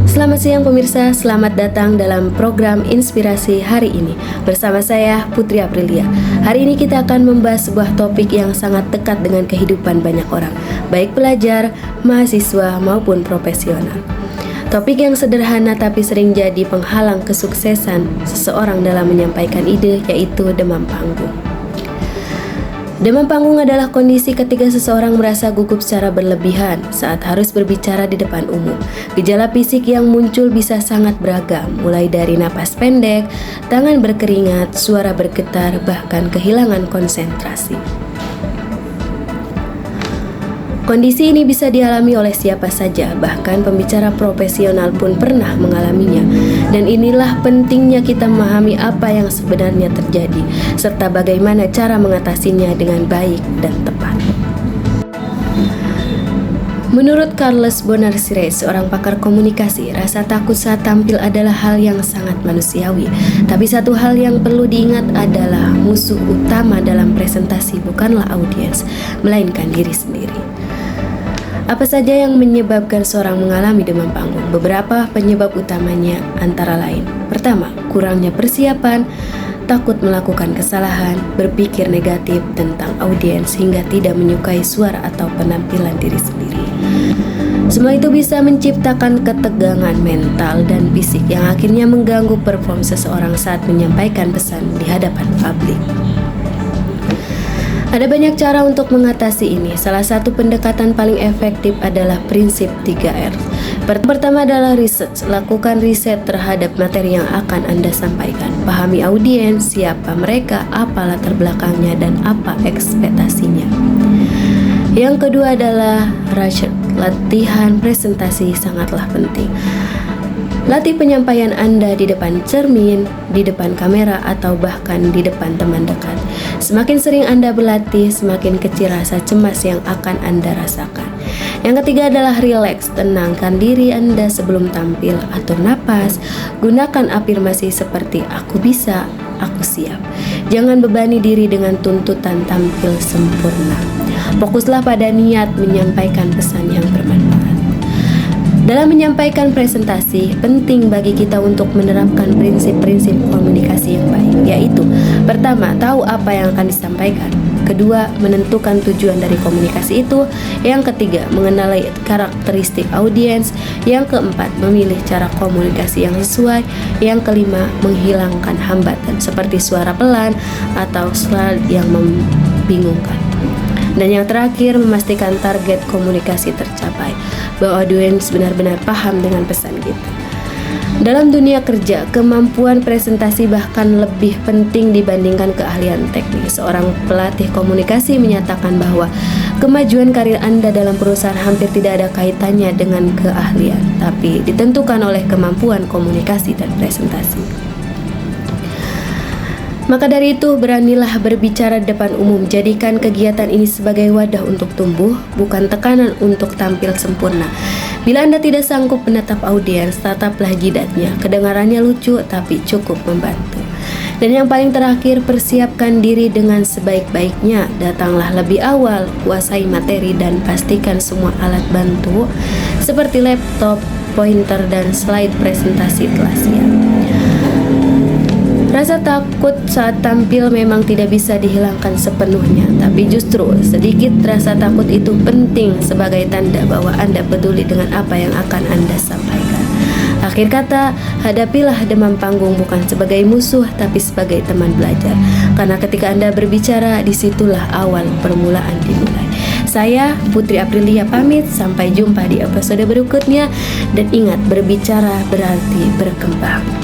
Selamat siang pemirsa, selamat datang dalam program Inspirasi hari ini. Bersama saya Putri Aprilia. Hari ini kita akan membahas sebuah topik yang sangat dekat dengan kehidupan banyak orang, baik pelajar, mahasiswa maupun profesional. Topik yang sederhana tapi sering jadi penghalang kesuksesan seseorang dalam menyampaikan ide, yaitu demam panggung. Demam panggung adalah kondisi ketika seseorang merasa gugup secara berlebihan saat harus berbicara di depan umum. Gejala fisik yang muncul bisa sangat beragam, mulai dari napas pendek, tangan berkeringat, suara bergetar, bahkan kehilangan konsentrasi. Kondisi ini bisa dialami oleh siapa saja, bahkan pembicara profesional pun pernah mengalaminya. Dan inilah pentingnya kita memahami apa yang sebenarnya terjadi, serta bagaimana cara mengatasinya dengan baik dan tepat. Menurut Carlos Bonar Sirait, seorang pakar komunikasi, rasa takut saat tampil adalah hal yang sangat manusiawi. Tapi satu hal yang perlu diingat adalah musuh utama dalam presentasi bukanlah audiens, melainkan diri sendiri. Apa saja yang menyebabkan seorang mengalami demam panggung? Beberapa penyebab utamanya antara lain: pertama, kurangnya persiapan, takut melakukan kesalahan, berpikir negatif tentang audiens hingga tidak menyukai suara atau penampilan diri sendiri. Semua itu bisa menciptakan ketegangan mental dan fisik yang akhirnya mengganggu perform seseorang saat menyampaikan pesan di hadapan publik. Ada banyak cara untuk mengatasi ini. Salah satu pendekatan paling efektif adalah prinsip 3R. Pertama adalah research. Lakukan riset terhadap materi yang akan Anda sampaikan. Pahami audiens, siapa mereka, apa latar belakangnya, dan apa ekspektasinya. Yang kedua adalah research. Latihan presentasi sangatlah penting. Latih penyampaian Anda di depan cermin, di depan kamera, atau bahkan di depan teman dekat. Semakin sering Anda berlatih, semakin kecil rasa cemas yang akan Anda rasakan. Yang ketiga adalah relax. Tenangkan diri Anda sebelum tampil. Atur napas. Gunakan afirmasi seperti "aku bisa", "aku siap". Jangan bebani diri dengan tuntutan tampil sempurna. Fokuslah pada niat menyampaikan pesan yang bermanfaat. Dalam menyampaikan presentasi, penting bagi kita untuk menerapkan prinsip-prinsip komunikasi yang baik, yaitu: pertama, tahu apa yang akan disampaikan. Kedua, menentukan tujuan dari komunikasi itu. Yang ketiga, mengenali karakteristik audiens. Yang keempat, memilih cara komunikasi yang sesuai. Yang kelima, menghilangkan hambatan seperti suara pelan atau slide yang membingungkan. Dan yang terakhir, memastikan target komunikasi tercapai, bahwa audiens benar-benar paham dengan pesan kita. Dalam dunia kerja, kemampuan presentasi bahkan lebih penting dibandingkan keahlian teknis. Seorang pelatih komunikasi menyatakan bahwa kemajuan karir Anda dalam perusahaan hampir tidak ada kaitannya dengan keahlian, tapi ditentukan oleh kemampuan komunikasi dan presentasi. Maka dari itu, beranilah berbicara di depan umum. Jadikan kegiatan ini sebagai wadah untuk tumbuh, bukan tekanan untuk tampil sempurna. Bila Anda tidak sanggup menatap audiens, tataplah jidatnya. Kedengarannya lucu, tapi cukup membantu. Dan yang paling terakhir, persiapkan diri dengan sebaik-baiknya. Datanglah lebih awal, kuasai materi, dan pastikan semua alat bantu seperti laptop, pointer, dan slide presentasi telah siap. Rasa takut saat tampil memang tidak bisa dihilangkan sepenuhnya, tapi justru sedikit rasa takut itu penting sebagai tanda bahwa Anda peduli dengan apa yang akan Anda sampaikan. Akhir kata, hadapilah demam panggung bukan sebagai musuh, tapi sebagai teman belajar. Karena ketika Anda berbicara, disitulah awal permulaan dimulai. Saya, Putri Aprilia, pamit. Sampai jumpa di episode berikutnya. Dan ingat, berbicara berarti berkembang.